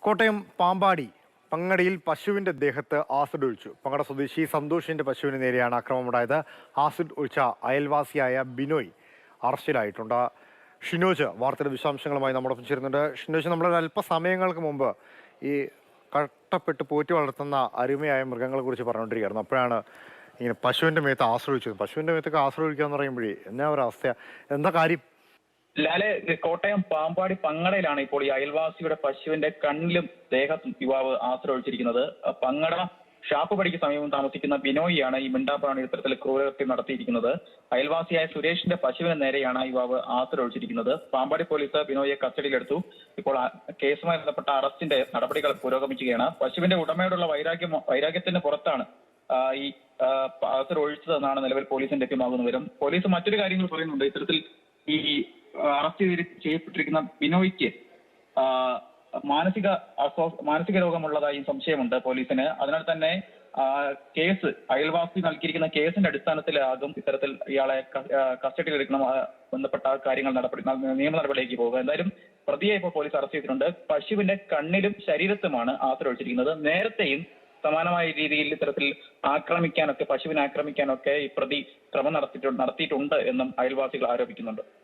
കോട്ടയം പാമ്പാടി പങ്ങടിയിൽ പശുവിന്റെ ദേഹത്ത് ആസിഡ് ഒഴിച്ചു. പങ്ങട സ്വദേശി സന്തോഷിന്റെ പശുവിന് നേരെയാണ് ആക്രമണമുണ്ടായത്. ആസിഡ് ഒഴിച്ച അയൽവാസിയായ ബിനോയ് അറസ്റ്റിലായിട്ടുണ്ട്. ഷിനോജ് വാർത്തയുടെ വിശദാംശങ്ങളുമായി നമ്മോടൊപ്പം ചേരുന്നുണ്ട്. ഷിനോജ്, നമ്മൾ അല്പസമയങ്ങൾക്ക് മുമ്പ് ഈ കഷ്ടപ്പെട്ട് പോറ്റി വളർത്തുന്ന അരുമയായ മൃഗങ്ങളെ കുറിച്ച് പറഞ്ഞുകൊണ്ടിരിക്കുകയായിരുന്നു. അപ്പോഴാണ് ഇങ്ങനെ പശുവിന്റെ മേത്ത് ആസിഡ് ഒഴിച്ചത്. പശുവിന്റെ മേത്തൊക്കെ ആസിഡ് ഒഴിക്കുക എന്ന് പറയുമ്പോഴേ എന്നാ ഒരു അവസ്ഥ, എന്താ കാര്യം? ലാലെ, കോട്ടയം പാമ്പാടി പങ്ങടയിലാണ് ഇപ്പോൾ ഈ അയൽവാസിയുടെ പശുവിന്റെ കണ്ണിലും ദേഹത്തും യുവാവ് ആശ്രയിച്ചിരിക്കുന്നത്. പങ്ങട ഷാപ്പുപടിക്ക് സമീപം താമസിക്കുന്ന ബിനോയിയാണ് ഈ മിണ്ടാപ്രാണി ഇത്തരത്തിൽ ക്രൂരകൃത്യം നടത്തിയിരിക്കുന്നത്. അയൽവാസിയായ സുരേഷിന്റെ പശുവിന് നേരെയാണ് യുവാവ് ആശ്രയിച്ചിരിക്കുന്നത്. പാമ്പാടി പോലീസ് ബിനോയിയെ കസ്റ്റഡിയിലെടുത്തു. ഇപ്പോൾ കേസുമായി ബന്ധപ്പെട്ട അറസ്റ്റിന്റെ നടപടികൾ പുരോഗമിക്കുകയാണ്. പശുവിന്റെ ഉടമയോടുള്ള വൈരാഗ്യത്തിന് പുറത്താണ് ഈ ആസിഡ് ഒഴിച്ചതെന്നാണ് നിലവിൽ പോലീസിന് ലഭ്യമാകുന്ന വിവരം. പോലീസ് മറ്റൊരു കാര്യങ്ങൾ പറയുന്നുണ്ട്. ഇത്തരത്തിൽ ഈ അറസ്റ്റ് ചെയ്യപ്പെട്ടിരിക്കുന്ന ബിനോയ്ക്ക് മാനസിക രോഗമുള്ളതായും സംശയമുണ്ട് പോലീസിന്. അതിനാൽ തന്നെ കേസ് അയൽവാസി നൽകിയിരിക്കുന്ന കേസിന്റെ അടിസ്ഥാനത്തിലാകും ഇത്തരത്തിൽ ഇയാളെ കസ്റ്റഡിയിലെടുക്കണം, ബന്ധപ്പെട്ട കാര്യങ്ങൾ നിയമ നടപടിയിലേക്ക് പോകുക. എന്തായാലും പ്രതിയെ ഇപ്പോൾ പോലീസ് അറസ്റ്റ് ചെയ്തിട്ടുണ്ട്. പശുവിന്റെ കണ്ണിലും ശരീരത്തുമാണ് ആസിഡ് ഒഴിച്ചിരിക്കുന്നത്. നേരത്തെയും സമാനമായ രീതിയിൽ ഇത്തരത്തിൽ പശുവിനെ ആക്രമിക്കാനൊക്കെ ഈ പ്രതി ശ്രമം നടത്തിയിട്ടുണ്ട് എന്നും അയൽവാസികൾ ആരോപിക്കുന്നുണ്ട്.